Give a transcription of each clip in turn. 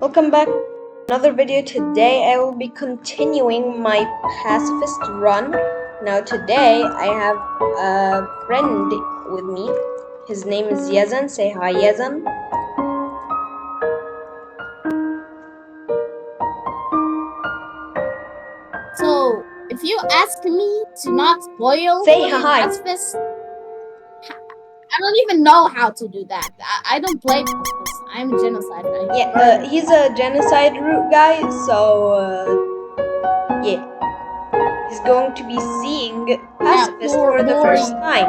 Welcome back to another video. Today I will be continuing my pacifist run. Now today I have a friend with me. His name is Yazan. Say hi, Yazan. So, if you ask me to not spoil Say the hi. pacifist, I don't even know how to do that. I don't play pacifist. I'm a genocide. Yeah, he's a genocide root guy, so yeah. He's going to be seeing pacifist for the first time.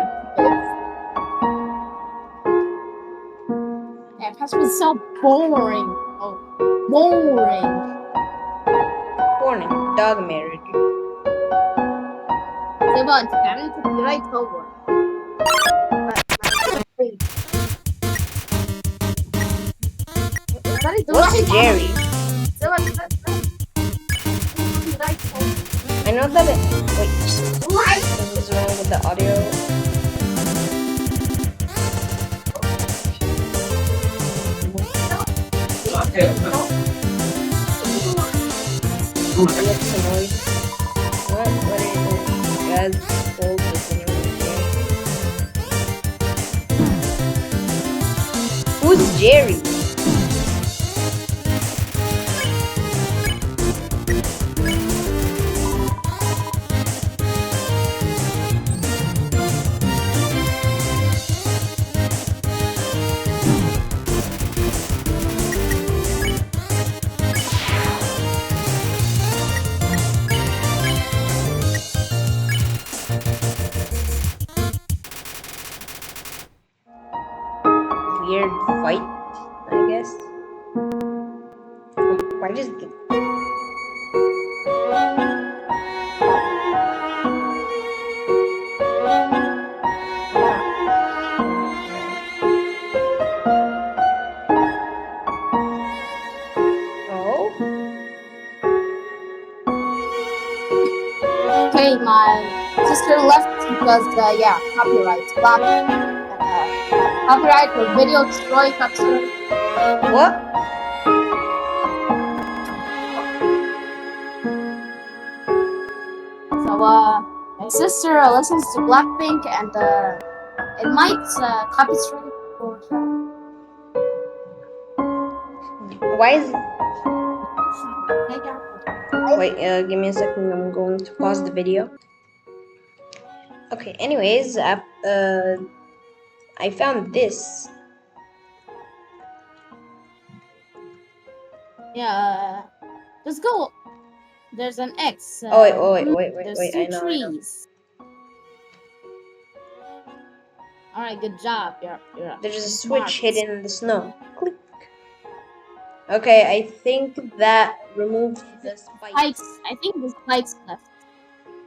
Yeah, pacifist is so boring. Oh, boring. Warning, dog marriage. Det var inte kan copyright over. What's Jerry? I know that it. Wait, something's wrong with the audio. It looks annoyed. What are you doing? Guys, hold this anyone here. Who's Jerry? Weird fight, I guess. Why just get... Oh? Okay, my sister left because, yeah, copyright. Block. Copyright for video destroy cutscene. What? So, my sister listens to Blackpink and, it might, copy strike for, Why is... Wait, give me a second. I'm going to pause the video. Okay, anyways, I found this. yeah, just go. There's an X. Oh, wait, There's I two know. trees. Alright, good job. You're There's a smart. switch hidden in the snow. Click. Okay, I think that removed the spikes. I think the spikes left.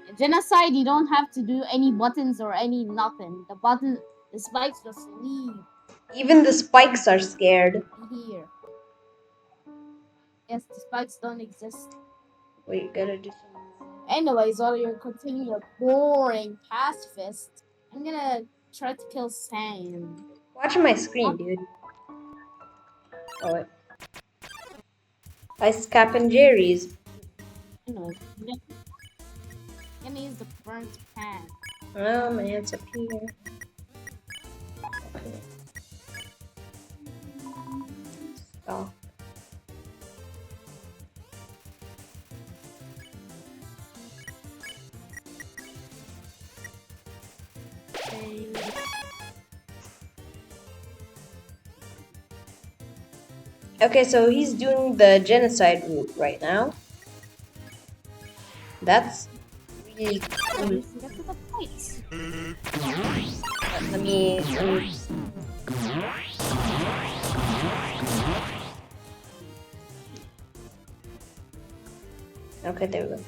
In genocide, you don't have to do any buttons or any nothing. The spikes just leave. Even the spikes are scared. Here. Yes, the spikes don't exist. Wait, gotta do some... Anyways, while you're continuing your boring pacifist, I'm gonna try to kill Sam. Watch my screen, dude. Oh, wait. Ice Cap and Jerry's. Anyways, I'm gonna use the burnt pan. Oh, my hand's up here. Okay. Stop. Okay, so he's doing the genocide route right now. That's really cool. Let me... Okay, there we go.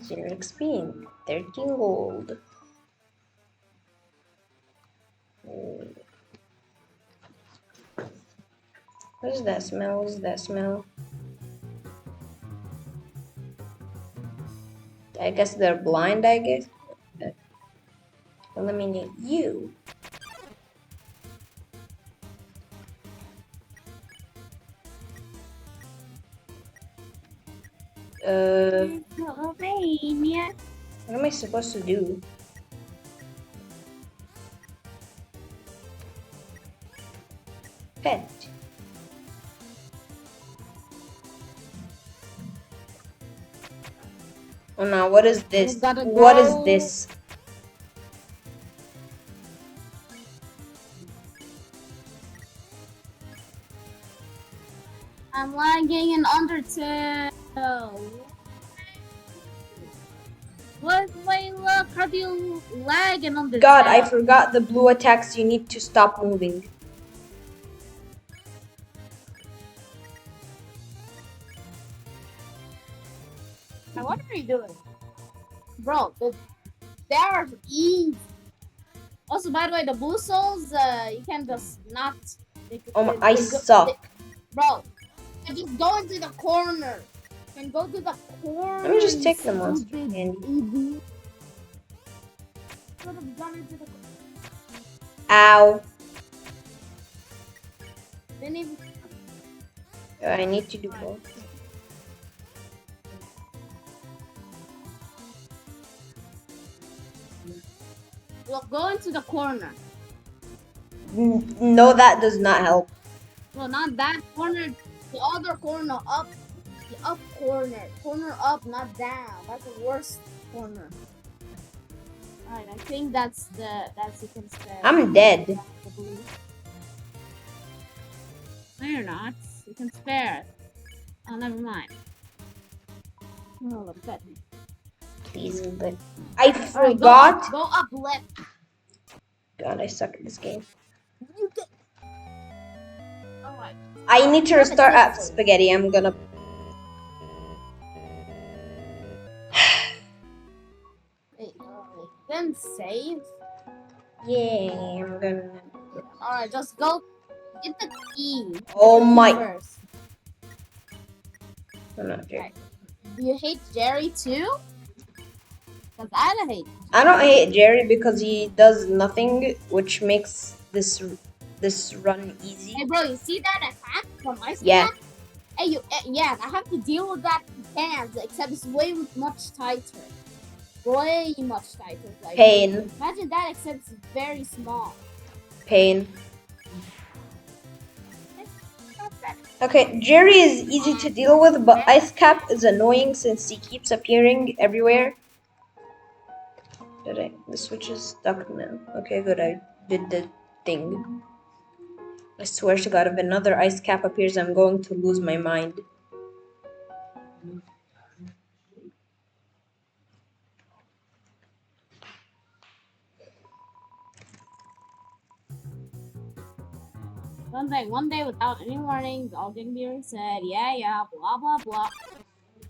0 XP, 13 gold. What is that smell? What is that smell? I guess they're blind, I guess. Eliminate you. Pennsylvania. What am I supposed to do? Pet. Oh no, what is You this? gotta What is go. this? I'm lagging in Undertale. What? Wait, look. How do you lag in Undertale? God, I forgot the blue attacks. You need to stop moving. Now, what are you doing? Bro, they are easy. Also, by the way, the blue souls, you can just not. Oh my, I suck. Bro, you just go into the corner. You can go to the corner. Let me just you take the monster stupid candy. idiot. Could have gone into the. Ow. Didn't even. I need to do both. Look, go into the corner. No, that does not help. No, not that corner. The other corner up. The up corner. Corner up, not down. That's the worst corner. Alright, I think that's you can spare. I'm dead. No, you're not. You can spare it. Oh, never mind. Oh, look, that. Please, but I Alright, forgot. go up left. God, I suck at this game. You get. Alright. I need to restart at spaghetti. I'm gonna. Wait, then save. Yeah, I'm gonna. Alright, just go. Get the key. Oh my. First. I'm not sure. Right. Do you hate Jerry too? Because I don't hate. I don't hate Jerry because he does nothing, which makes this run easy. Hey, bro, you see that attack from Ice Yeah. Cat? Hey, yeah, I have to deal with that hands, except it's way much tighter. Way much tighter. Like, Pain. imagine that, except it's very small. Pain. Okay, Jerry is easy to deal with, but Ice Cap is annoying since he keeps appearing everywhere. The switch is stuck now. Okay, good, I did the thing. I swear to God, if another Ice Cap appears, I'm going to lose my mind. One day without any warnings, all gonna be reset. Yeah, blah, blah, blah.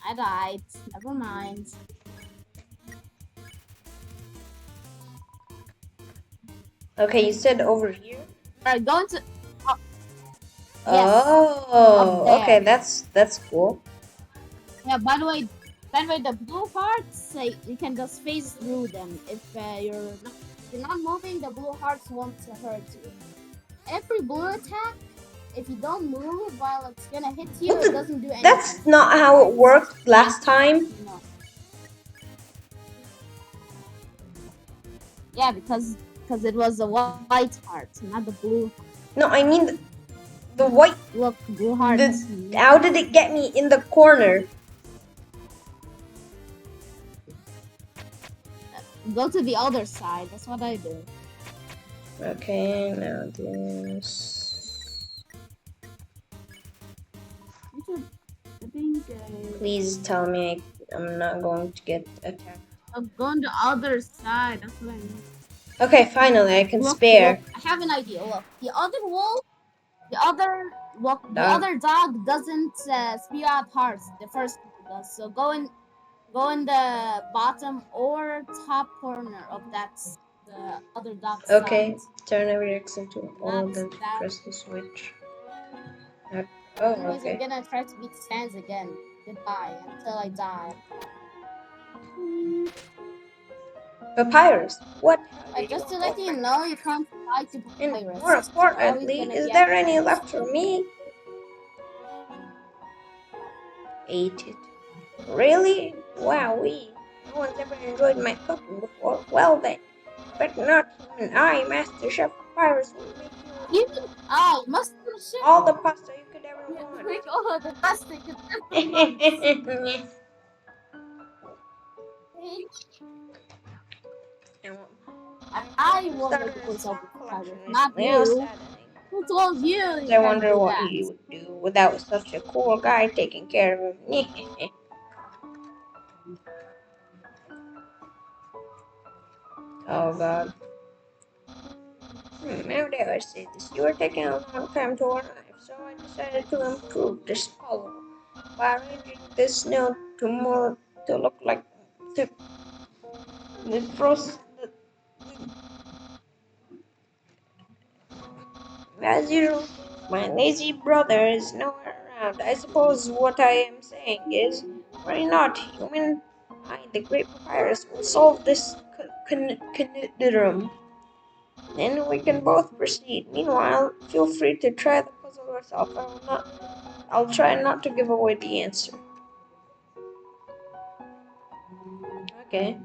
I died. Never mind. Okay, you said over here? Alright, go into... Oh, okay, that's cool. Yeah, by the way, the blue hearts, you can just phase through them. If you're not moving, the blue hearts won't hurt you. Every blue attack, if you don't move while it's gonna hit you, it doesn't do anything. That's not how it worked last time. No. Yeah, because it was the white heart, not the blue. No, I mean the white. Look, blue hearts. How did it get me in the corner? Go to the other side. That's what I do. Okay, now this. I think. Please tell me I'm not going to get attacked. I'm going the other side. That's what I mean. Okay, finally I can spare. Look, I have an idea. Look, the other wolf, the other dog doesn't spew out hearts. The first one does. So go in the bottom or top corner of the other dog's Okay, side. turn every X into all, then press the switch. Oh, Anyways, okay. I'm gonna try to beat Sans again. Goodbye until I die. Papyrus, what? Just to let you know, you can't fly to And Papyrus. more importantly, is there any left for me? Ate it. Really? Wowee. No one's ever enjoyed my cooking before. Well then, but not human. I, Master Chef Papyrus, will make you Even I must ship. all the pasta you could ever Yeah, want. like all the best they could ever want. And I I will started make a a police stock officer collection pirate, not recently. How you. saddening. Who told you Sometimes you I can't wonder do what that? he would do without such a cool guy taking care of him. Oh god. How dare I say this? You were taking a long time to arrive, so I decided to improve this puzzle by arranging this note to look like the, the frost. As usual, my lazy brother is nowhere around. I suppose what I am saying is, worry not, human. I, the great papyrus, will solve this conundrum. Then we can both proceed. Meanwhile, feel free to try the puzzle yourself. I'll try not to give away the answer. Okay.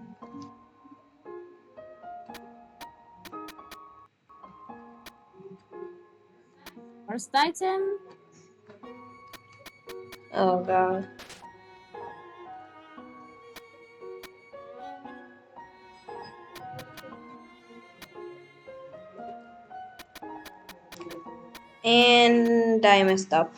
First item. Oh god. And I messed up.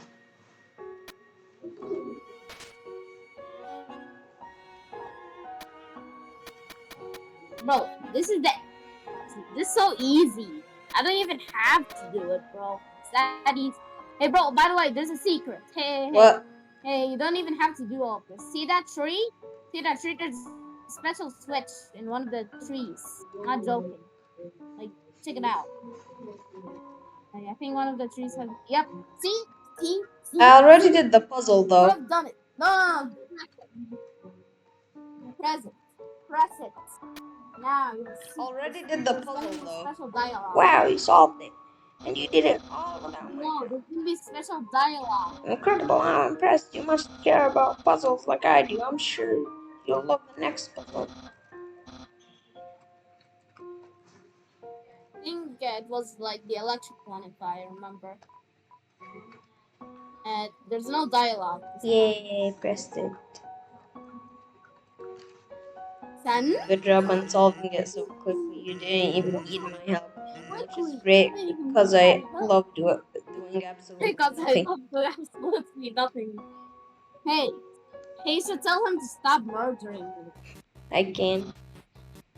Bro, this is so easy. I don't even have to do it, bro. It's that easy. Hey, bro, by the way, there's a secret. What? Hey, you don't even have to do all of this. See that tree? See that tree? There's a special switch in one of the trees. Not joking. Like, check it out. Like, I think one of the trees has. Yep. See? See? See? I already See? did the puzzle You though. have done it. No, press it. Press it. Now you'll see. Already did the There's gonna puzzle be though. special dialogue. Wow, you solved it. And you did it all without my No, help. there's gonna be special dialogue. Incredible, I'm impressed. You must care about puzzles like I do. I'm sure you'll love the next puzzle. I think it was like the electric one, if I remember. And there's no dialogue this time. Yay, pressed it. Sen? Good job on solving it so quickly. You didn't even need my help. Which is Quickly. great You didn't even need because my I help. love doing absolutely Because I nothing. love to absolutely nothing. Hey, hey, so tell him to stop murdering me. I can.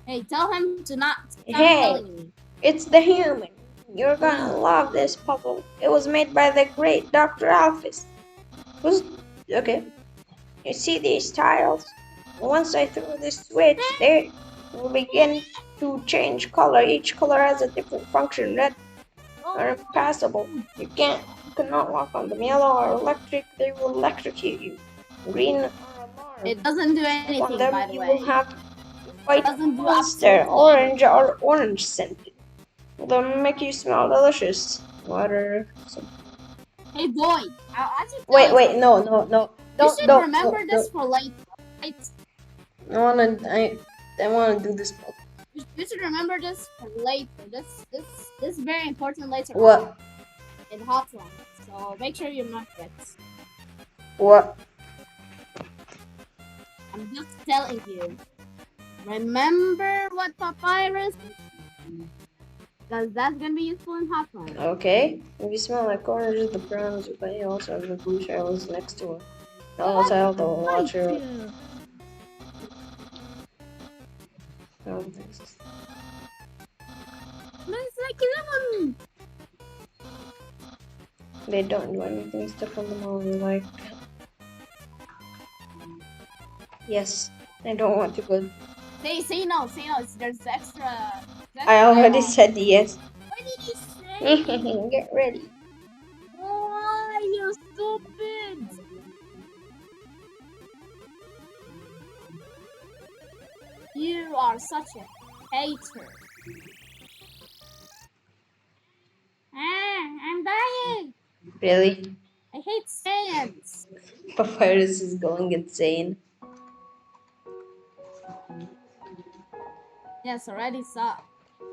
Hey, tell him to not stop Hey, killing me. it's the human. You're gonna Please. love this puzzle. It was made by the great Dr. Alphys. Who's okay? You see these tiles? Once I throw this switch, they will begin to change color. Each color has a different function. Red are impassable. You cannot walk on them. Yellow are electric. They will electrocute you. Green are It alarm. doesn't do Step on anything, them, by the you will way. have to It fight a doesn't do monster. absolutely anything. Orange are orange scented. They'll make you smell delicious. Water. Hey, boy, I'll just tell Wait, you wait, something. no. You Don't, should don't, remember don't, this don't. for later, right? I wanna do this puzzle. You should remember this for later. This is very important later on What? in Hotline. So make sure you remember it. What? I'm just telling you. Remember what papyrus? Because that's gonna be useful in Hotline. Okay. If you smell like oranges, the browns may also have the blue shells next to it. I'll tell the watcher. Oh, this. It's like lemon. They don't do anything. Step on them all like. Yes. I don't want to go. Say no. Say no. There's extra. I already dialogue. said yes. What did he say? Get ready. Why, you stupid? You are such a hater. I'm dying. Really? I hate science. Papyrus is going insane. Yes, already saw.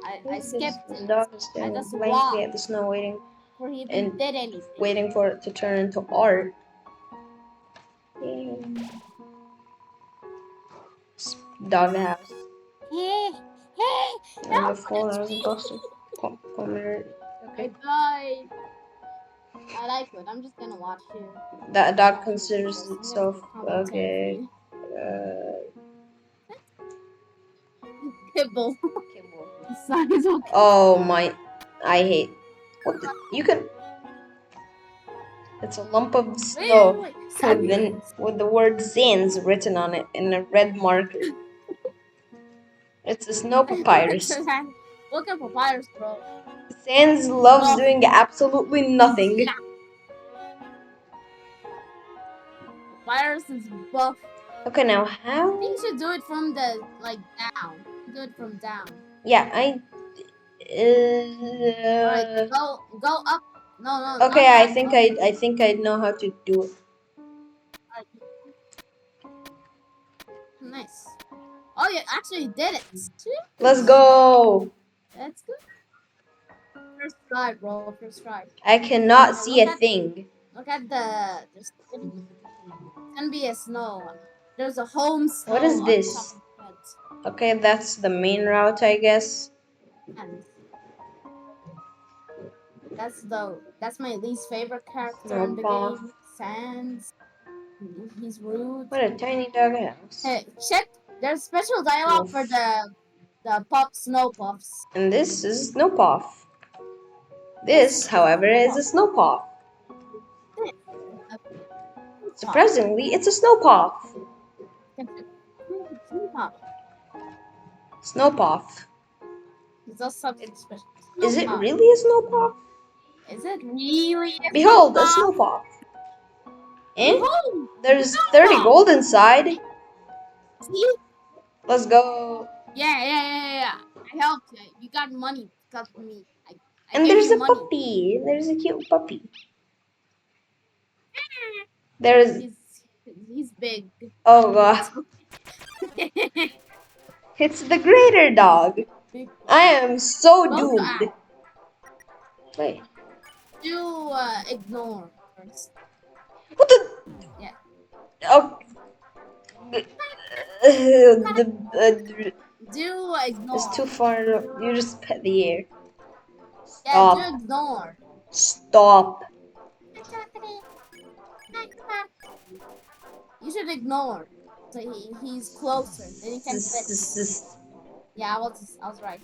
I Who's this? skipped The it. dog is I staring just blankly walked at the snow, waiting before he even and did anything. waiting for it to turn into art. Doghouse. Hey, hey, And the help! phone It's was me! busted. Okay. I died. I like it. I'm just gonna watch you. That dog Watch you do considers this. I'm gonna itself be commentating for okay. you. Uh, Kibble. kibble. Size okay. Oh my! I hate. What the? You can. It's a lump of snow Wait. with the word "Sans" written on it in a red marker. It's a snow papyrus. Look at papyrus, bro. Sans loves Buff. doing absolutely nothing. Yeah. Papyrus is buff. Okay, now I how? think you should do it from the down. Do it from down. Yeah, I. Alright, go up. No, not Okay, I that. think Up. I think I know how to do it. Alright, nice. Oh, you actually did it. Let's Jeez. go. That's good. First try, bro. First try. I cannot Now see a thing. look at the. There's gonna be a snow one. There's a home What snow is on top this? of the bed. Okay, that's the main route, I guess. And that's my least favorite character in the Snowpaw. game. Sans. He's rude. What a tiny dog house. Hey, check. There's special dialogue for Wolf. the snow puffs. And this is Snowpaw. This, This is however, is a Snowpaw. a puff. Surprisingly, it's a Snowpaw. Snowpaw. Snowpaw. It's just something special. Is it Snowpaw. really a Snowpaw? Is it really a Behold, a snowpaw? Snowpaw. Eh? Behold, There's 30 snowpaw. gold inside. See? Let's go. Yeah. I helped you. You got money because of me. I And gave there's you a money. puppy. There's a cute puppy. There's. He's big. Oh god. It's the greater dog. Big. I am so Go to doomed. act. Wait. Do ignore first. What the? Yeah. Oh. Do ignore. It's too far. You just pet the air. Yeah, Stop. do ignore. Stop. You should ignore. So he's closer. Then you can fit. Yeah, I was right.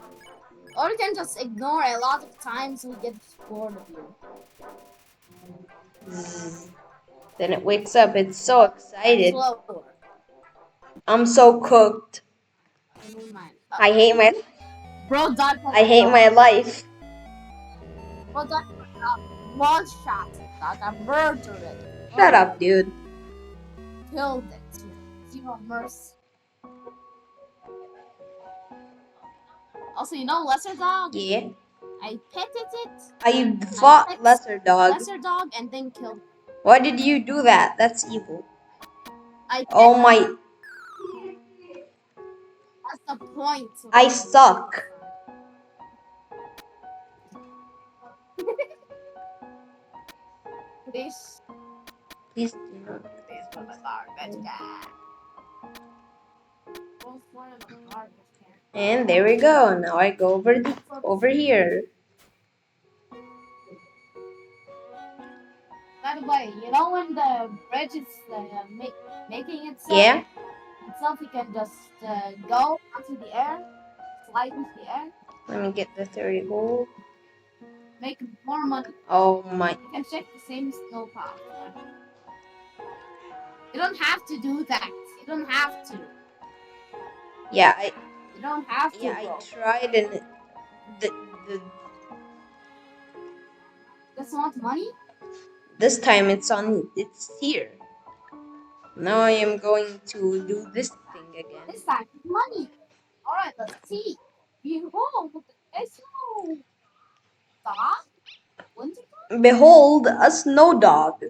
Or you can just ignore a lot of times so he gets bored of you. Then it wakes up. It's so excited. Slower. I'm so cooked. Never mind. I hate my. Bro died from I hate my life. Bro died from one shot. Dog, I murdered it. Shut up, dude. Killed it. Zero mercy. Also, you know Lesser Dog? Yeah. I petted it. I fought Lesser Dog. Lesser Dog and then killed it. Why did you do that? That's evil. I Oh my. That's the point. I suck. Please. Please do not. Please put my garbage can. Both one of the garbage can. And there we go. Now I go over here. By the way, you know when the bridge is making itself? Yeah. Itself, you can just go onto the air, slide into the air, Let me get the 30 gold. make more money. Oh my. You can check the same snow path. You don't have to do that. You don't have to. Yeah, You don't have to. I Bro. tried and the Just want money? this time it's here. Now I am going to do this thing again. This time, money. All right, let's see. Behold, a snow dog. Winter dog? Behold, a snow dog.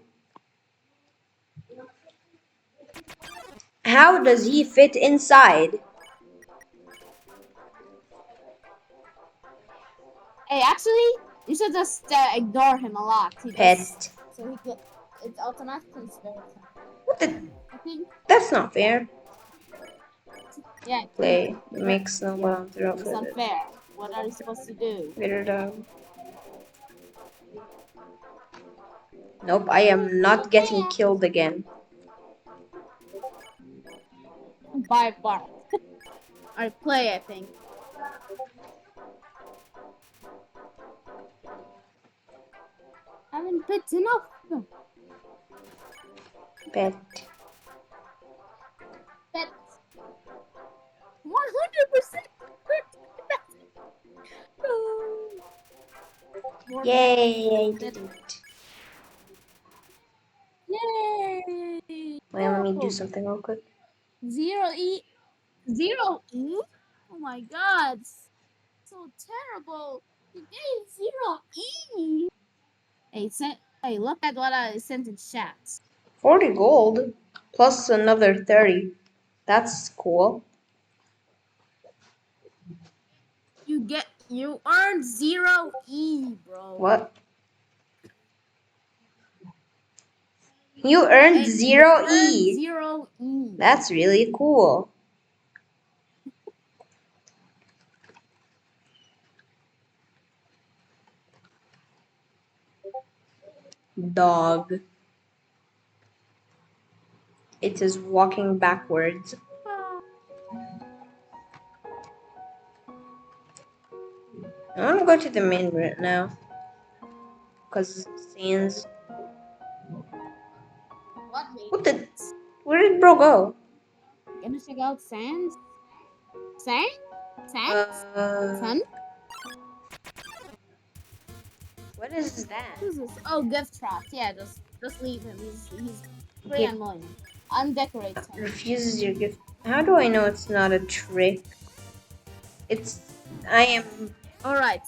How does he fit inside? Hey, actually, you should just ignore him a lot. He just Pet. so he get it automatically spares him. What the? I think That's not fair. yeah, Play. but Make yeah, snowball throw it's for the unfair. What are you supposed to do? bitter dog. Nope, I am not getting killed again. By bark. Or play, I think. I haven't picked enough. Pet. That's 100%. More Yay, I than did it. yay! Wait, let me do Oh, something real quick. zero E, zero E. Oh my God, so terrible. You gave zero E. Hey, look at what I sent in chat. 40 gold plus another 30. That's cool. You earned zero E, bro. What? You earned Hey, you 0 earned E. zero E. That's really cool. Dog. It is walking backwards. Ah, I'm gonna go to the main route now. Because Sans. what made What the? it? Where did bro go? Gonna check out Sans? Sang? Sans? Uh. Sun? What is that? Who's this? Oh, gift trap. Yeah, just leave him. He's pretty Gift annoying. Undecorate him. refuses your gift. How do I know it's not a trick? It's. I am. Alright,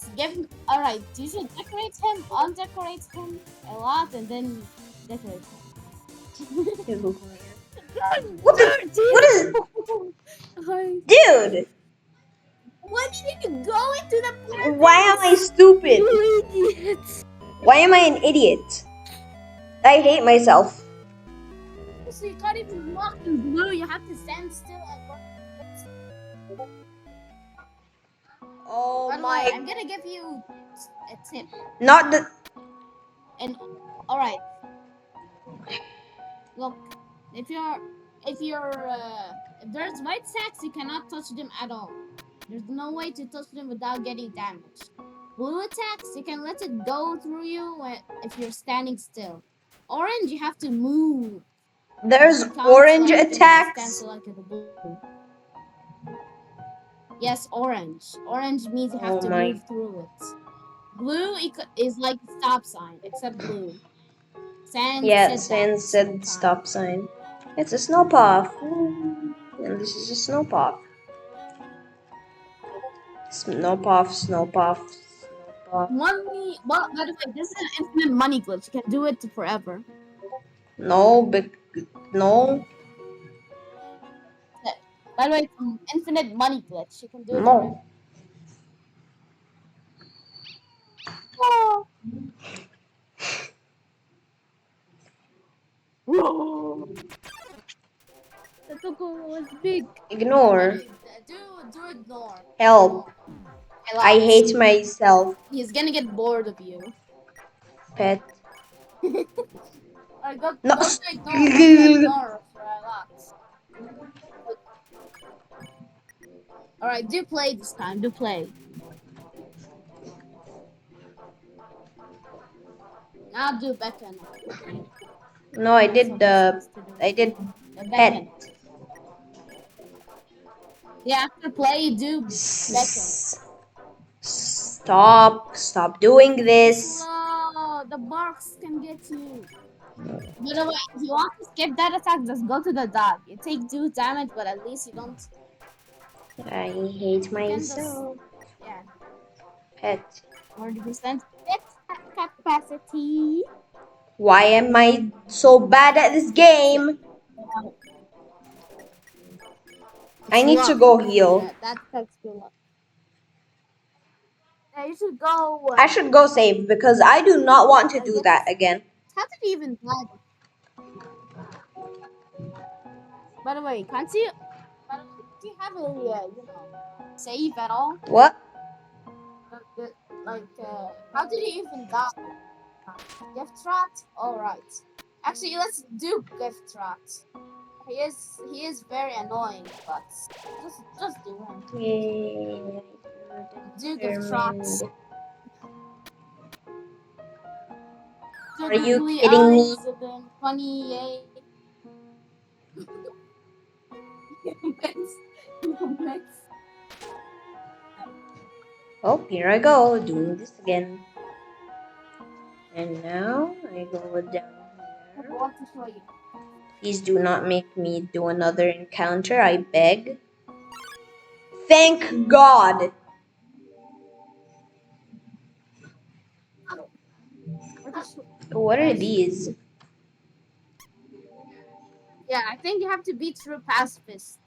alright, you should decorate him, undecorate him a lot, and then decorate him. What the? What is? Hi. Dude! Why did you go into the Why am I purpose? stupid? You idiot! Why am I an idiot? I hate myself. So you can't even walk in blue, you have to stand still and walk. Oh By the way, my. I'm gonna give you a tip. Not the. And alright, look, if you're if there's white sacks, you cannot touch them at all. There's no way to touch them without getting damaged. Blue attacks, you can let it go through you if you're standing still. Orange, you have to move. There's You can't orange just stand attacks. still like the blue. Yes, orange. Orange means you have Oh to my. move through it. Blue is like a stop sign, except blue. Sand Yeah, said that Sans one said time. stop sign. It's a snow puff. And this is a snow puff. Snow puff, snow puff, snow puff. Money. Well, by the way, this is an infinite money glitch. You can do it forever. No, no, By the way, it's an infinite money glitch. You can do it forever. no. Oh. Whoa. The Toko was big. By the Ignore. way, do ignore. Help. Ignore. A I lot. hate myself. He's gonna get bored of you. Pet. Alright, go No. go to ignore. Go to ignore for a lot. Alright, do play this time. Do play. Now do beckon. No, I That's did what you're the. supposed to do. I did The pet. beckon. Yeah, after play, do beckon. Stop. Stop doing this. Slow. The barks can get you. By the way, if you want to skip that attack, just go to the dog. You take 2 damage, but at least you don't. I hate You can just, myself. yeah, Pet. 100% capacity. Why am I so bad at this game? I It's need to luck. go heal. Yeah, that affects your luck. Yeah, you should go. I should go save because I do not want to do that again. How did he even die? By the way, can't you? Do you have a save at all? What? Like, how did he even die? Gift rat? Alright. Actually, let's do gift rat. He is very annoying, but just do him. Yeah. Do gift rat. Are you Googly kidding me? eyes, then 28. Humans. Oh, here I go, doing this again. And now I go down I here. want to show you. Please do not make me do another encounter, I beg. Thank God! What are these? Yeah, I think you have to be true pacifist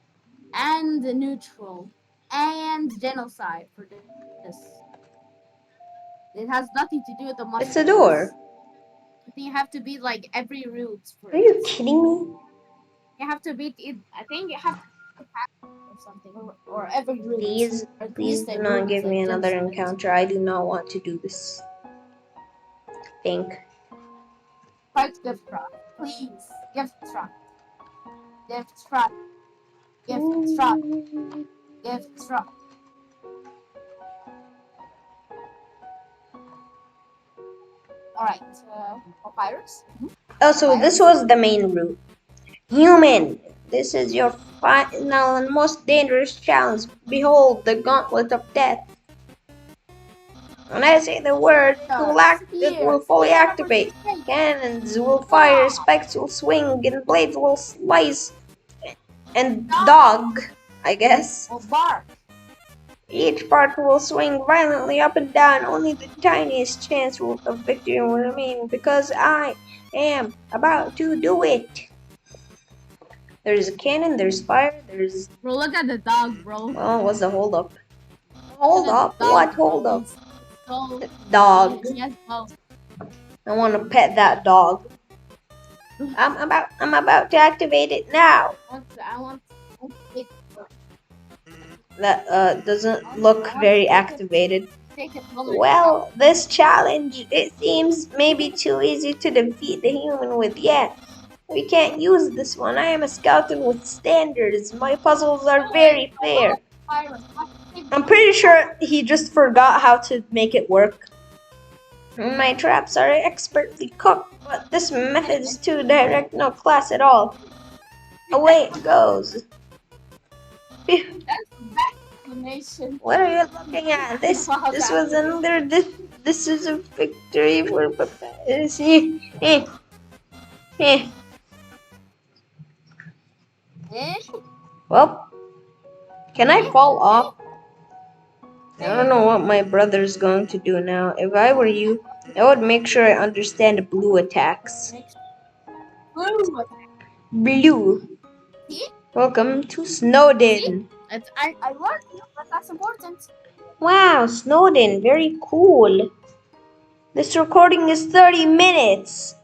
and neutral and genocide for this. It has nothing to do with the It's a mushrooms. door. I think you have to beat like every route for Are it. you kidding me? You have to beat it. I think you have to pass or something, or every route. Please, Or at please least do a not route give me another genocide. encounter. I do not want to do this. Think. Fight gift trap. Please. Gift trap. Gift trap. Gift trap. Gift trap. Alright, papyrus? Oh, so this was the main route. Human, this is your final and most dangerous challenge. Behold, the gauntlet of death. When I say the word, it will fully activate. Cannons will fire, spikes will swing, and blades will slice. And dog, I guess. Or bark. Each part will swing violently up and down. Only the tiniest chance of victory will remain because I am about to do it. There's a cannon, there's fire, there's... Bro, look at the dog, bro. Well, what's the hold up? Hold up? What hold up? So, Dog. yes, well. I want to pet that dog. I'm about to activate it now. I want to That doesn't look very activated. take it. Well, this challenge, it seems maybe too easy to defeat the human with yet. We can't use this one. I am a skeleton with standards. My puzzles are very fair. I'm pretty sure he just forgot how to make it work. My traps are expertly cooked, but this method is too direct, no class at all. Away it goes. What are you looking at? This was another. This is a victory for Papa. Well, can I fall off? I don't know what my brother's going to do now. If I were you, I would make sure I understand blue attacks. Blue. Welcome to Snowdin. I learned, but that's important. Wow, Snowdin, very cool. This recording is 30 minutes.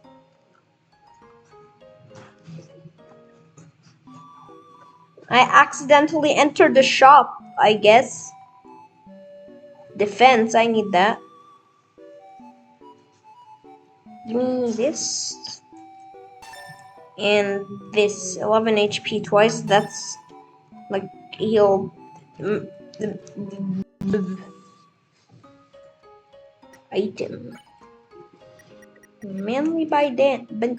I accidentally entered the shop, I guess. Defense, I need that. Give me this. And this 11 HP twice. That's like heal. Item. Mainly by Dan. But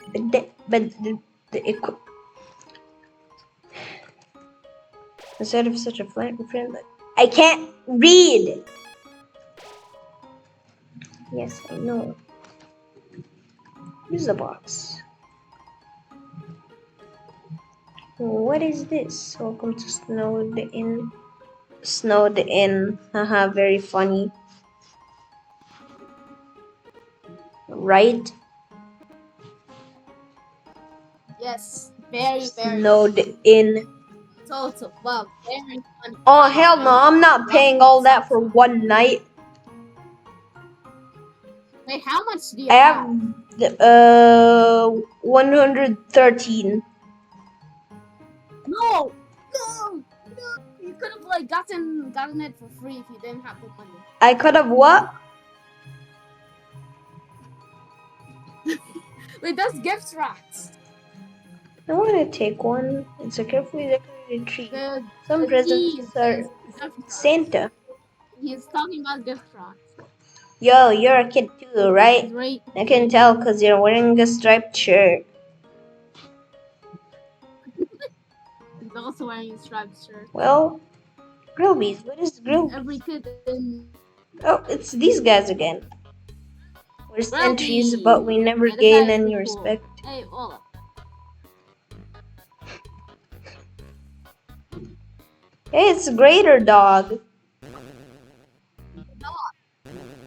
the equip. Instead of such a friend, I can't read. Yes, I know. Use the box. What is this? Welcome to Snowdin. Snowdin. Haha, very funny. Right? Yes, very. Snowdin. Total. Wow, very funny. Oh, hell no, I'm not paying all that for one night. Wait, how much do you I have have? 113. No, no, no. You could have like gotten it for free if you didn't have the money. I could have what? Wait, that's gift rats. I want to take one. It's a carefully decorated tree. The Some the presents T are is gift rats. Santa. He's talking about gift rats. Yo, you're a kid too, right? He's right. I can tell because you're wearing a striped shirt. He's also wearing a striped shirt. Well, Grillbees, what is Every Grillbees? kid in Oh, it's these guys again. We're sentries, but we Grillby. never Yeah, this guy gain is any pretty cool. respect. Hey, hold up. Hey, it's Greater Dog.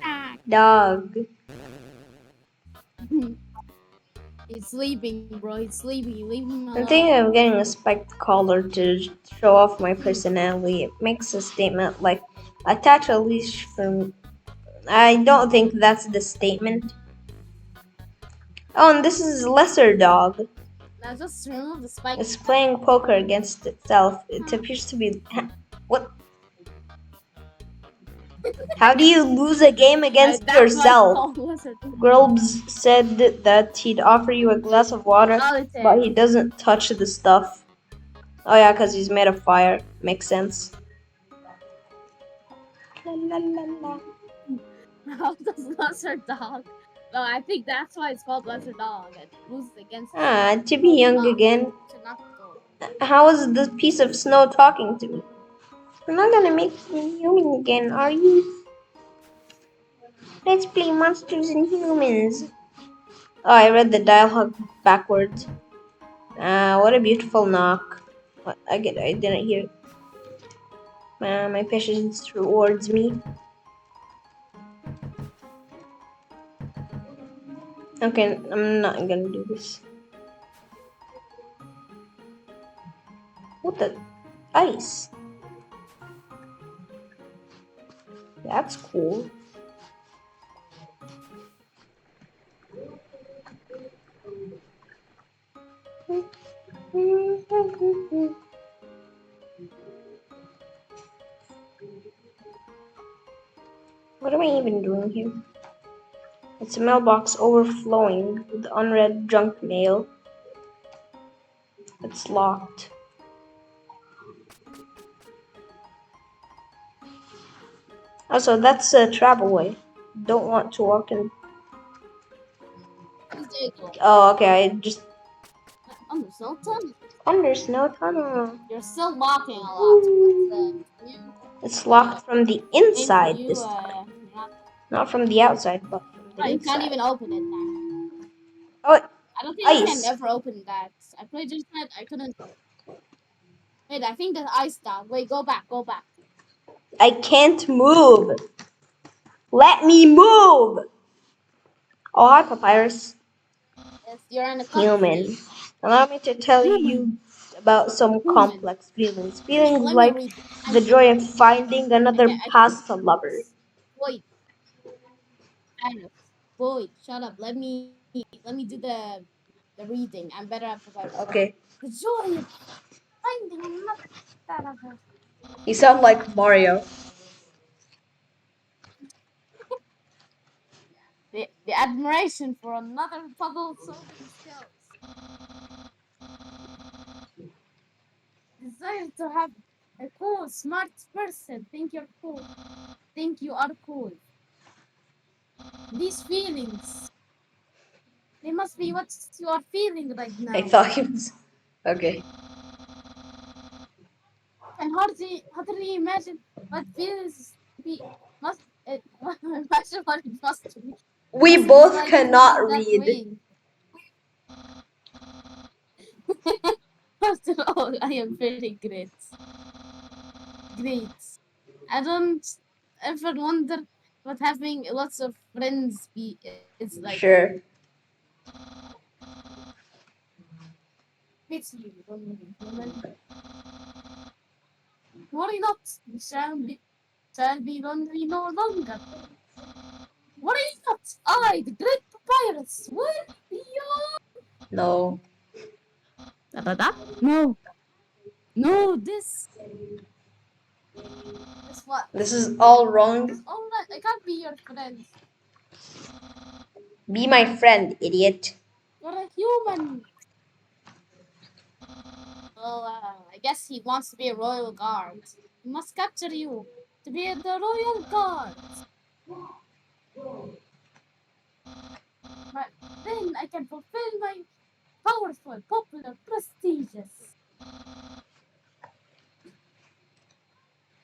Ah. Dog. He's sleeping, bro. He's sleeping. You leave him I'm alone. thinking of getting a spiked collar to show off my personality. It makes a statement like, attach a leash from... I don't think that's the statement. Oh, and this is Lesser Dog. Now just remove the spike. It's playing poker against itself. It appears to be... What? How do you lose a game against That's why it's yourself? called lizard. Grubs said that he'd offer you a glass of water, Solitaire. but he doesn't touch the stuff. Oh yeah, because he's made of fire. Makes sense. La, la, la, la. How does lesser dog? No, I think that's why it's called lesser dog. It loses against. To be young again. To not go. How is this piece of snow talking to me? You're not gonna make me human again, are you? Let's play monsters and humans. Oh, I read the dialogue backwards. What a beautiful knock. What? I didn't hear. My patience rewards me. Okay, I'm not gonna do this. What the? Ice. That's cool. What am I even doing here? It's a mailbox overflowing with unread junk mail. It's locked. Also, that's a travel way. Don't want to walk in. There you go. Oh, okay. I just Under snow tunnel. under snow tunnel. You're still locking a lot. It's locked from the inside You, this time. Not from the outside, but from the you inside. can't even open it now. Oh, I don't think you can ice. ever open that. I played just that. I couldn't. Wait, I think the ice dog. Wait, go back. Go back. I can't move. Let me move. Oh, hi, Papyrus. Yes, you're in a Human. Allow me to tell you about some complex feelings. Feelings Let me like read. the joy of finding another I pasta lover. Wait, Iris. Wait, shut up. Let me do the reading. I'm better at Papyrus. Okay. The joy of finding another. You sound like Mario. The admiration for another puzzle solving skills. Desire to have a cool, smart person. Think you're cool. Think you are cool. These feelings, they must be what you are feeling right now. I thought he was. Okay. And hardly imagine what feelings be must imagine what it must be. We Must both be like cannot that read. way. After all, I am very great. Great. I don't ever wonder what having lots of friends be is like. Sure. It's you, lonely human. Worry not, you shall be lonely no longer. Worry not, I, the great papyrus, will be No. No. No, this. This what? This is all wrong. It's all right. I can't be your friend. Be my friend, idiot. You're a human. Well, I guess he wants to be a royal guard. He must capture you to be the royal guard. But then I can fulfill my powerful, popular, prestigious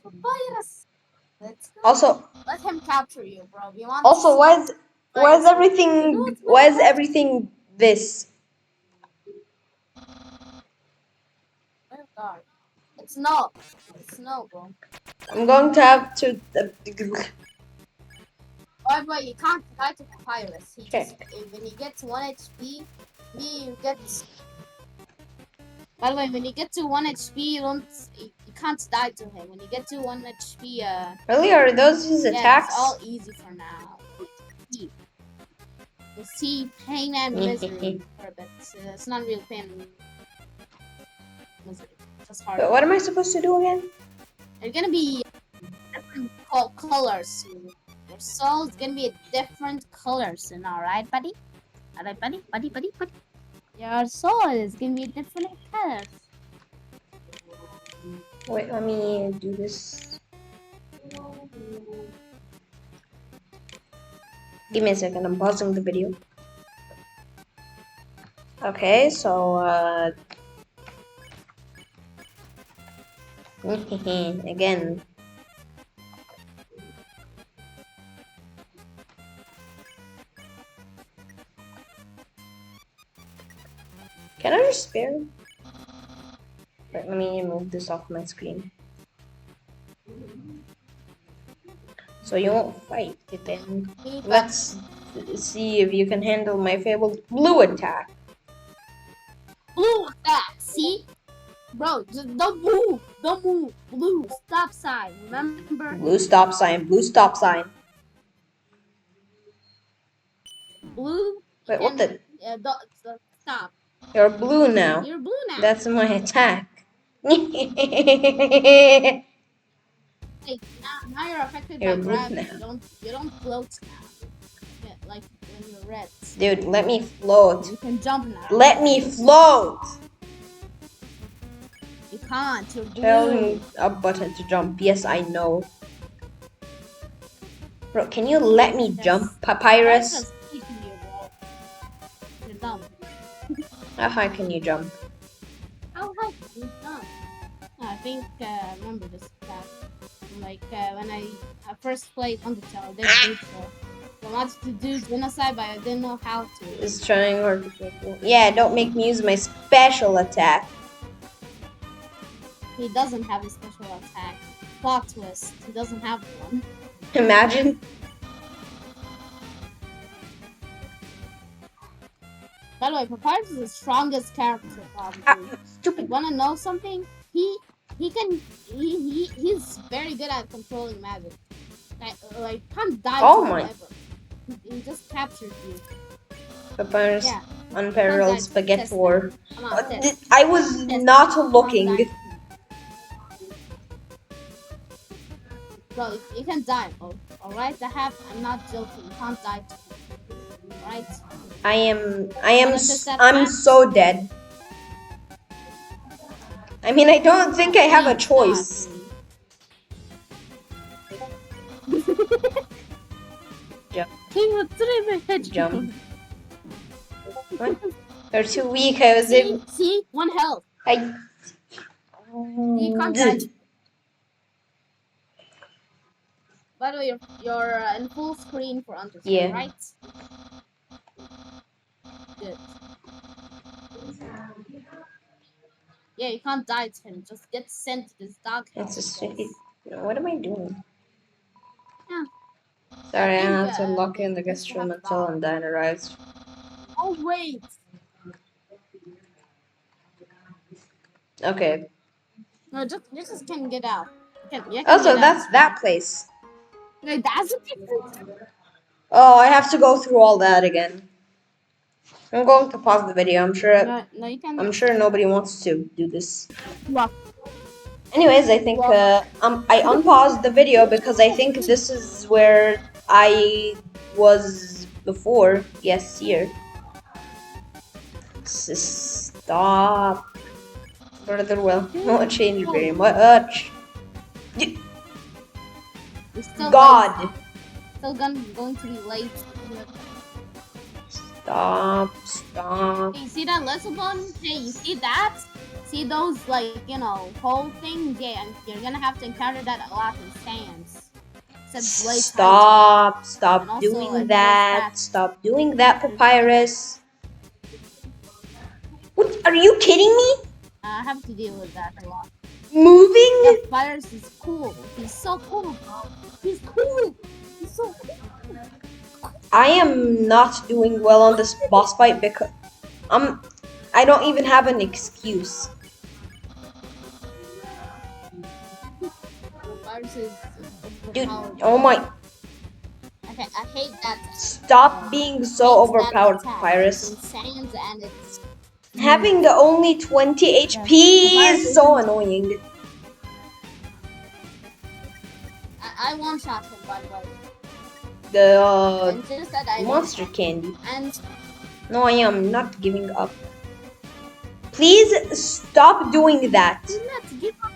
papyrus. Let's go. Also, Let him capture you, bro. We want to also, see why is papyrus. You know what's better? everything this? Royal guard. It's no. It's no, bro. I'm going to have to. By the way, you can't fight a papyrus. He Okay. just when he gets 1 HP, you get. By the way, when you get to 1 HP, you can't die to him. When you get to 1 HP, Really, are those his yeah, attacks? it's all easy for now. You see pain and misery for a bit. It's not real pain and misery. It's just hard. But what am I supposed to do again? They're gonna be different colors soon. Your soul's gonna be a different color soon, alright, buddy? Alright, buddy. Your soul is gonna be different colors. Wait, let me do this. Give me a second, I'm pausing the video. Okay, so, again. Can I just spare? Wait, let me move this off my screen. So you won't fight it then. Let's see if you can handle my fabled blue attack. Blue attack, see? Bro, just don't move. Don't move. Blue, stop sign. Remember? Blue stop sign, blue stop sign. Blue. Wait, what the? Stop. You're blue now. You're blue now. That's my attack. Hey, now you're affected You're by blue gravity. now. You don't float now. Yeah, like when you're red. Dude, let me float. You can jump now. Let me float. You can't. You're blue. Tell me a button to jump. Yes, I know. Bro, can you let me jump, Papyrus? That's you, bro. You're dumb. How high can you jump? How high can you jump? I think I remember this fact. Like when I first played Undertale, I did neutral. I wanted to do genocide, but I didn't know how to. Is trying hard to kill. Yeah, don't make me use my special attack. He doesn't have a special attack. Plot twist. He doesn't have one. Imagine. By the way, Papyrus is the strongest character probably. Stupid. Wanna know something? He's very good at controlling magic. Like can't die Oh to my. him ever. He just captured you. Papyrus, Yeah. unparalleled spaghetti Test war. Come on, test. I was not looking. Can't die. Bro, you can die, bro. Alright? I'm not joking. You can't die to him. Alright? I'm so dead. I mean, I don't think I have a choice. Jump. Jump. What? You're too weak. I was able. See? 1 health. You can't die. By the way, you're in full screen for Undertale, Yeah. right? Good. Yeah, you can't die to him. Just get sent to this dog house. It's a city. What am I doing? Yeah. Sorry, I think, have to lock you in the they guest should room have until dog. Undyne arrives. Oh, wait. Okay. No, just can get out. You can Also, get that's out. that place. Wait, that's a different. Oh, I have to go through all that again. I'm going to pause the video. No, no, you can. I'm sure nobody wants to do this. Walk, Anyways, I think walk. I unpaused the video because I think this is where I was before. Yes, here. Stop. Brother, well, not changed very much. You're still God. late. Still going to be late. Stop. Hey, you see that Lisbon? Hey, you see that? See those, like, whole things? Yeah, and you're gonna have to encounter that a lot in stands. Except it's way tighter. And Stop also, doing it feels that. fast. Stop doing that, Papyrus. What? Are you kidding me? I have to deal with that a lot. Moving? Yeah, Virus is cool. He's so cool, bro. He's cool. He's so cool. I am not doing well on this boss fight because I don't even have an excuse. Virus is Dude, overpowered. oh my. I hate that. Stop being so overpowered, Papyrus. It's insane and it's Having only 20 HP is so annoying. I one-shot him, by the way. The And just that I monster candy. And No, I am not giving up. Please stop doing that. do not give up.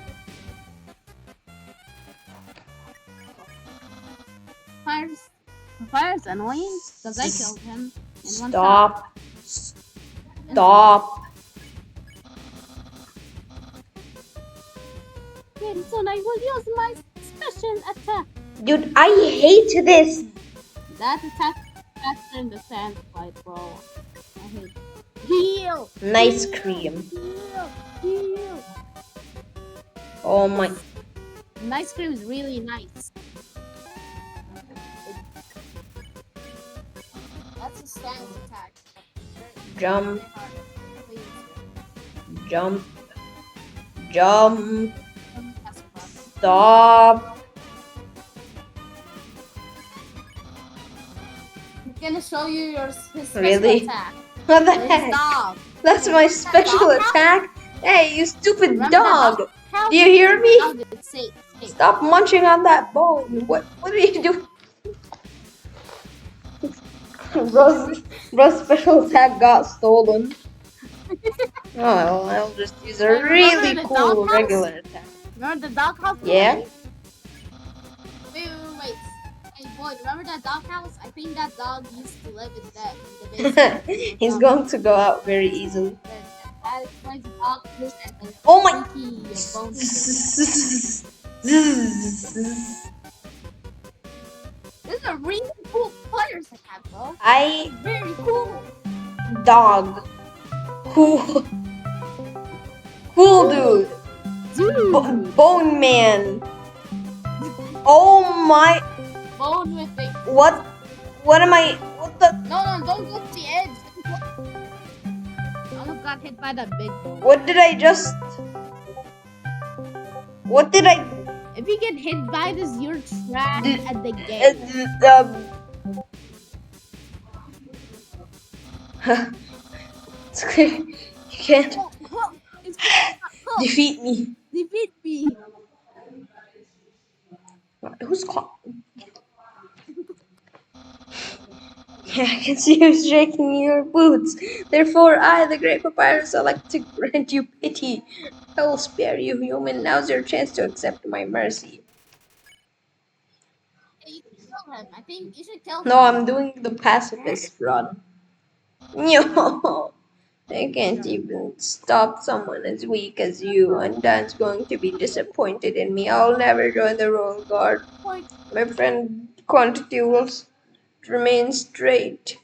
Fire's annoying because I killed him in one shot. Stop. Okay, so I will use my special attack. Dude, I hate this. That attack faster in the sand fight, bro. I hate it. Heal! Nice cream. Heal! Oh my. Nice cream is really nice. That's a sand attack. Jump. Jump. Jump. Stop. I'm gonna show you his special Really? attack. What the heck? Stop. That's my special attack? Hey, you stupid Remember dog. How Do you hear me? How did it say? Stop munching on that bone. What are you doing? Bro's special attack got stolen. Oh, well, I'll just use a really cool regular attack. Remember the doghouse? Yeah? Wait. Hey, boy, remember that doghouse? I think that dog used to live in the basement. He's going to go out very easily. That explains the dog and the Oh my! This is a really cool players attack, bro. I Very cool. dog. Cool dude. Dude. Bone man. Oh my! Bone with the. What? What am I? What the? No, don't go to the edge. I almost got hit by that big bone. What did I just? What did I? If you get hit by this, you're trapped at the game. It's clear. You can't defeat me. Defeat me. Who's called? Yeah, I can see you shaking your boots. Therefore, I, the great papyrus, elect to grant you pity. I will spare you, human. Now's your chance to accept my mercy. Hey, you can kill him. I think you should kill him. No, I'm doing the pacifist run. No, I can't even stop someone as weak as you. Undone's going to be disappointed in me. I'll never join the Royal Guard. My friend Quantity will remain straight.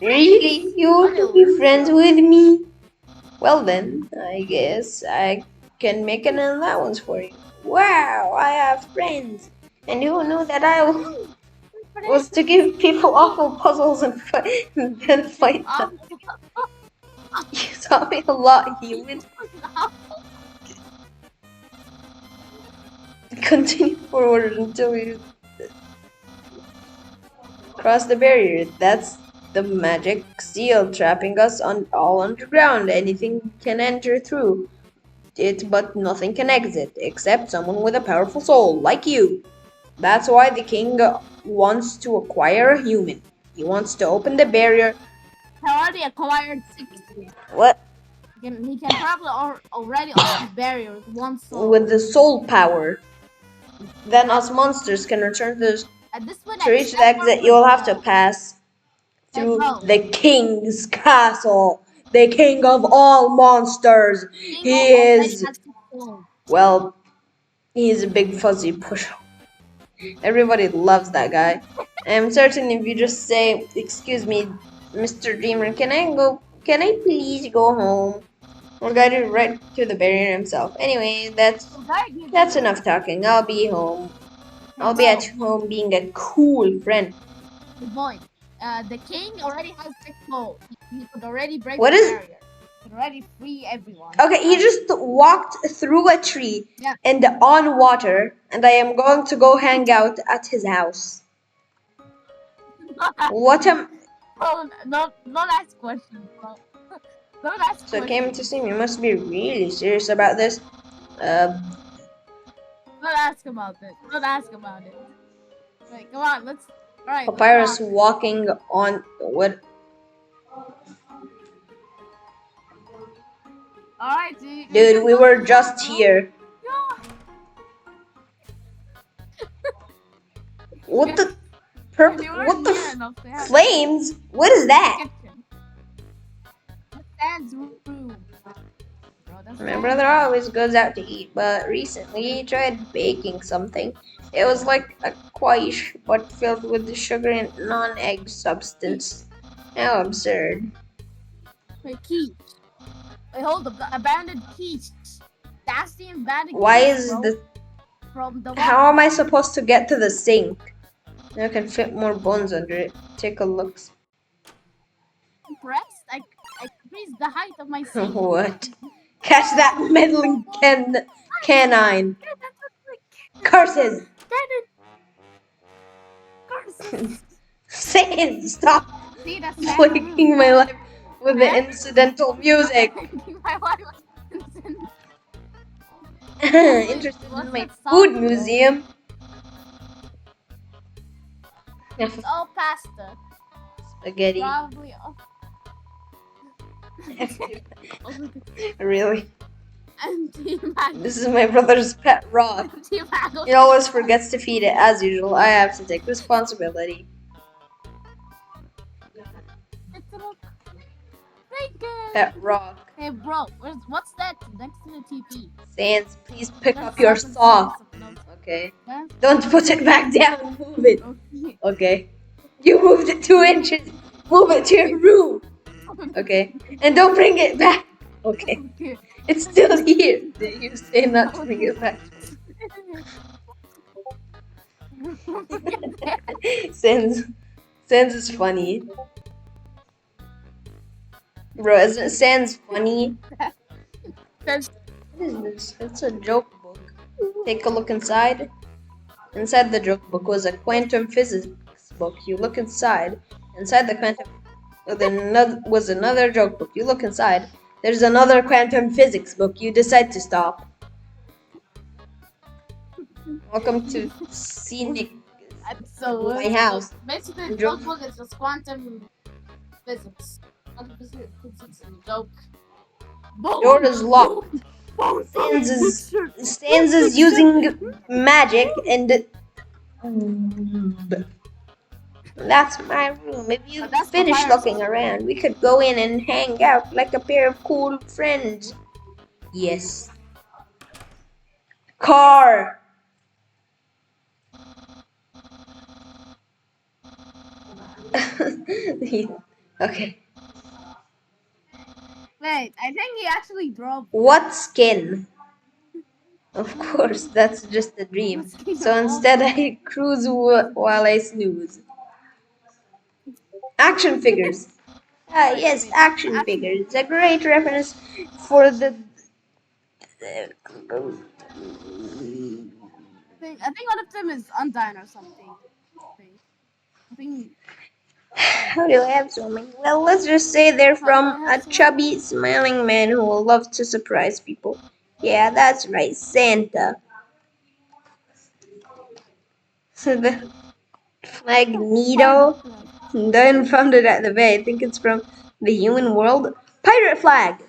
Really? You want to be friends with me? Well then, I guess I can make an allowance for you. Wow, I have friends. And who knew that I was to give people awful puzzles and then fight them? You taught me a lot, human. Continue forward until we cross the barrier. That's the magic seal trapping us on all underground. Anything can enter through it, but nothing can exit, except someone with a powerful soul, like you. That's why the king wants to acquire a human. He wants to open the barrier. I already acquired 6. What? He can probably already open the barrier with one soul. With the soul power. Then us monsters can return At this point, to reach the exit. You'll have to pass through the king's castle. The king of all monsters. He is, well, he's a big fuzzy pusher. Everybody loves that guy. I'm certain if you just say, "Excuse me, Mr. Dreamer, can I please go home?" We'll guide you right to the barrier himself. Anyway, that's enough talking. I'll be home. I'll be at home being a cool friend. Boy, the king already has 6 souls. He could already break What the is- barrier. He could already free everyone. Okay, he just walked through a tree and on water, and I am going to go hang out at his house. What am... Don't ask questions. Don't ask So questions. came to see me. You must be really serious about this. Don't ask about it. Don't ask about it. Wait, come on, let's... Alright. Papyrus walking on what? Alright, Dude, we were just here. What the purple? What the flames? What is that? My brother always goes out to eat, but recently he tried baking something. It was like a quiche, but filled with sugar and non-egg substance. How absurd. Quiche. Wait, hold up. The abandoned quiche. That's the abandoned Why quiche, is bro. the... From the How am I supposed to get to the sink? I can fit more bones under it. Take a look. Pressed? I increased the height of my sink. What? Catch that meddling canine. Curses! Curses! Satan, stop See, that's flicking my life with the incidental music. Interested in my food museum. It's all pasta. Spaghetti. Probably. Really? This is my brother's pet rock. He always forgets to feed it, as usual. I have to take responsibility. Pet rock. Hey bro, what's that next to the TP? Sans, please pick up your sock. Okay. Don't put it back down. Move it. Okay. You moved it 2 inches. Move it to your room. Okay. And don't bring it back. Okay. It's still here. Did you say not to bring it back? Sans is funny. Bro, isn't Sans funny? What is this? It's a joke book. Take a look inside. Inside the joke book was a quantum physics book. You look inside. Inside the quantum was another joke book. You look inside. There's another quantum physics book. You decide to stop. Welcome to scenic my house. Basically, the joke book is just quantum physics. Quantum physics and joke. Door is locked. Sans is using magic and... That's my room. If you finish looking around, we could go in and hang out like a pair of cool friends. Yes. Car. Okay. Wait, I think he actually drove. What skin? Of course, that's just a dream. So instead I cruise while I snooze. Action figures. Yes, action figures. A great reference for the I think one of them is Undine or something. I think How do I have so many? Well, let's just say they're how do from I have a so many? chubby, smiling man who will love to surprise people. Yeah, that's right, Santa. So the Find the Magneto, flag. then found it at the bay. I think it's from the human world. Pirate flag!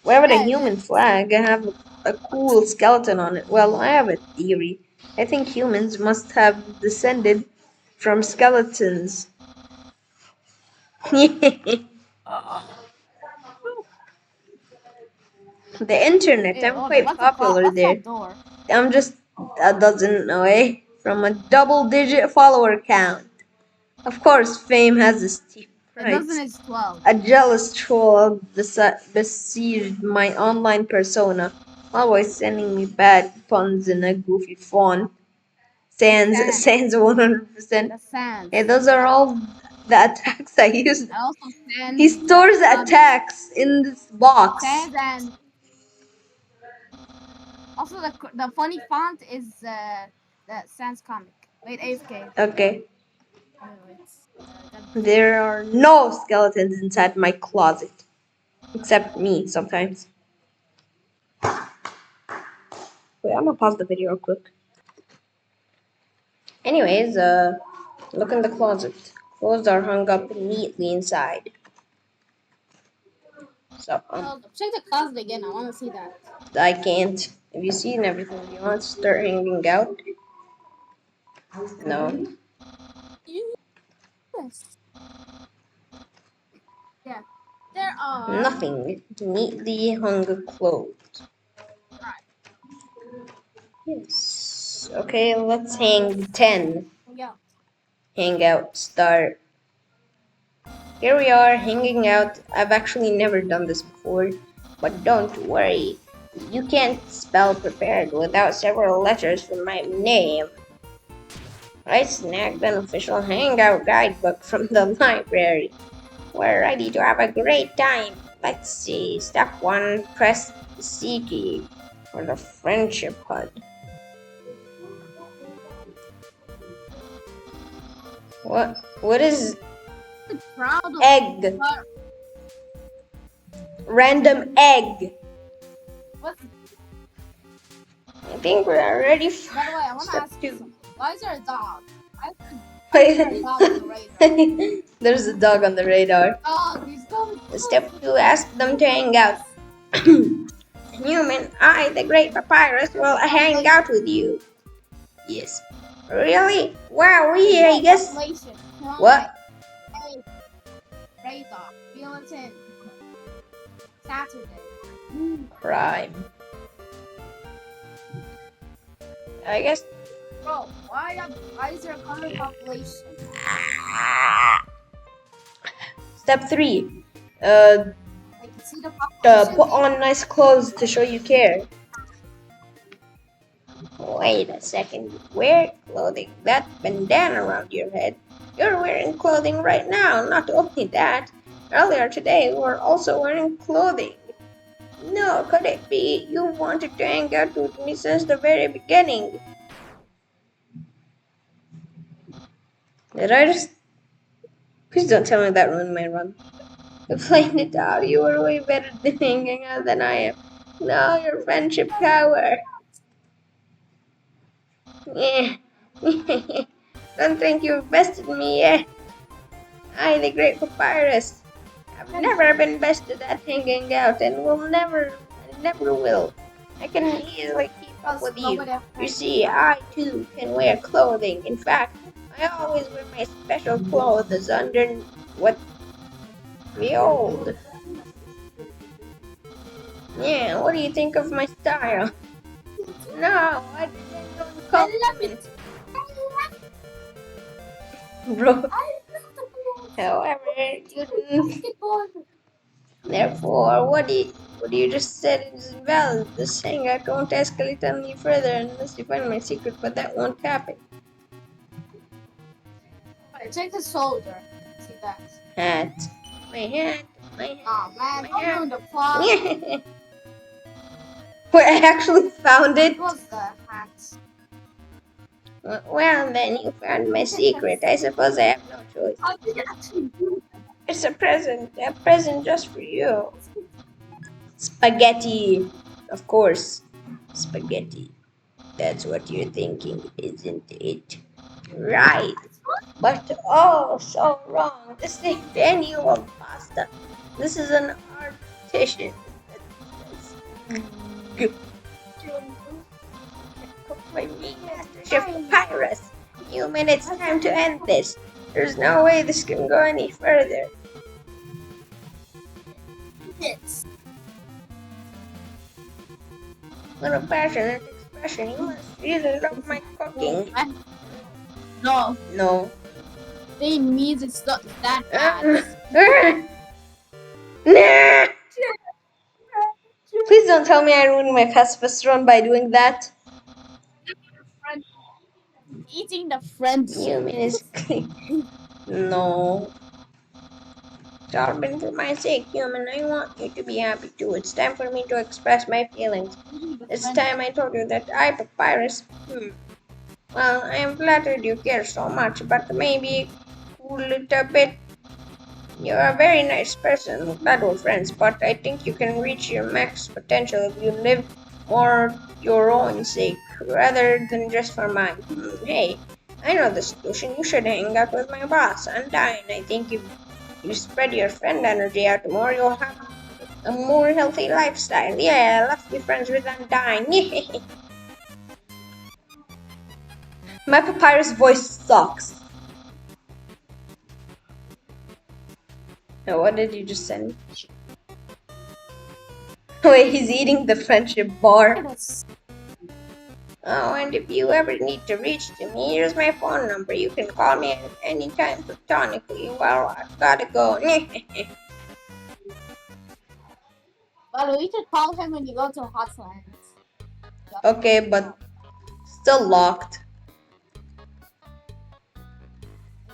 Why would a Yeah, it human is. flag have a cool skeleton on it? Well, I have a theory. I think humans must have descended from skeletons. The internet, Hey, I'm hold on. quite popular What's there. that door? I'm just a dozen away from a double digit follower count. Of course, fame has a steep A dozen price. is 12. A jealous troll besieged my online persona, always sending me bad puns in a goofy font. The Sans, sands. sans 100%. The Yeah, sands. those are all the attacks I use. And also He sands. stores attacks in this box. Sands and also the funny font is the sans comic. Wait, AFK. Okay. Wait. Gotta be careful. There are no skeletons inside my closet. Except me, sometimes. Wait, I'm gonna pause the video real quick. Anyways, look in the closet. Clothes are hung up neatly inside. So, Well, check the closet again. I want to see that. I can't. Have you seen everything? Do you want to start hanging out? No. Yes. Yeah. There are. Nothing. Neatly hung clothes. Right. Yes. Okay, let's hang 10. Yeah. Hangout start. Here we are, hanging out. I've actually never done this before, but don't worry. You can't spell prepared without several letters from my name. I snagged an official hangout guidebook from the library. We're ready to have a great time. Let's see. Step 1, press the C key for the friendship HUD. What is I'm proud of egg? what, Random egg. what. I think we're ready for By the way, I want to step ask you 2. something. Why is there a dog? Why is there a dog on the radar? There's a dog on the radar. Dog. These dogs. Step 2, ask them to hang out. Human, I, the great papyrus, will hang out with you. Yes. Really? Wow, I guess. Population. What? Hey, radar. Feel it in. Saturday. Crime. I guess. Bro, why is there a current population? Step 3. Like, see the population? Put on nice clothes to show you care. Wait a second. Wear clothing. That bandana around your head. You're wearing clothing right now. Not only that, earlier today we were also wearing clothing. No, could it be? You wanted to hang out with me since the very beginning. Did I just... Please don't tell me that ruined my run. I played it out. You were way better at hanging out than I am. No, you're a friendship coward. Yeah. Don't think you've bested me yet. I, the great papyrus, have never been bested at hanging out and never will. I can easily keep up with you. You see, I too can wear clothing. In fact, I always wear my special clothes under what? Behold. Yeah, what do you think of my style? No, I didn't know the compliment. Bro. However, you didn't. Therefore, what you just said is invalid. This hangout won't escalate any further unless you find my secret, but that won't happen. Check the shoulder. See that? Hat. My hat. My hat. Oh man, My hat. I'm the plot. Wait, I actually found it. What was the hat? Well, then you found my secret. I suppose I have no choice. How did you actually do It's a present just for you. Spaghetti, of course. Spaghetti. That's what you're thinking, isn't it? Right. But oh, so wrong. This ain't any old pasta. This is an artisan. My master chef Papyrus. Human, it's time to end this. There's no way this can go any further. this? What a passionate expression. You must really love my cooking. No, No. they means it's not that bad. Nah. Please don't tell me I ruined my pacifist run by doing that. Eating the friends. Human is clean. No. It's all been for my sake, human. I want you to be happy too. It's time for me to express my feelings. It's time I told you that I, Papyrus. Well, I am flattered you care so much, but maybe cool it a bit. You're a very nice person, glad we're friends, but I think you can reach your max potential if you live for your own sake, rather than just for mine. Hey, I know the solution. You should hang out with my boss, Undyne. I think if you spread your friend energy out more, you'll have a more healthy lifestyle. Yeah, let's be friends with Undyne. My Papyrus voice sucks. What did you just send? Wait, he's eating the friendship bar. Oh, and if you ever need to reach to me, here's my phone number. You can call me at any time platonically. Well, I've gotta go. But we should call him when you go to Hotlands. Okay, but still locked.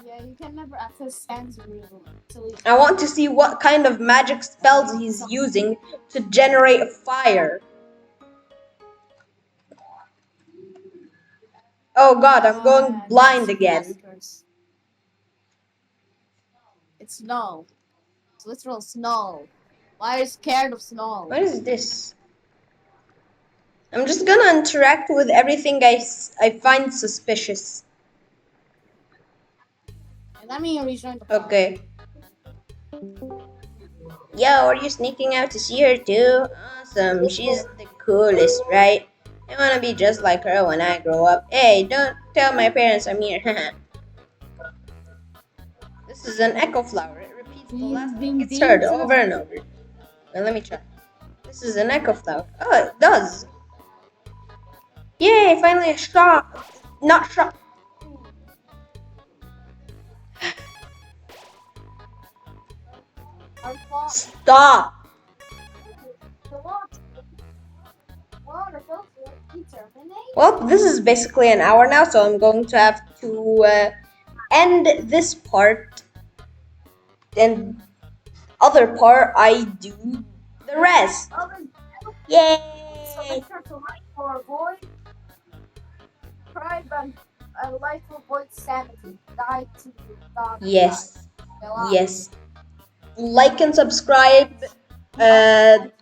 Yeah, you can never access Sam's room. I want to see what kind of magic spells he's using to generate fire. Oh god, I'm going blind again. It's snow. It's literal snow. Why are you scared of snow? What is this? I'm just gonna interact with everything I find suspicious. Let me rejoin the call. Okay. Yo, are you sneaking out to see her too? Awesome, she's the coolest, right? I wanna be just like her when I grow up. Hey, don't tell my parents I'm here. This is an echo flower. It repeats the last thing it's heard over and over. Well, let me try. This is an echo flower. Oh, it does. Yay, finally a shot. Not shot. Stop. Well, this is basically an hour now, so I'm going to have to end this part. And other part, I do the rest. Yay! So make sure to like for avoid pride and like to avoid sanity. Die to Yes. Yes. Like and subscribe. The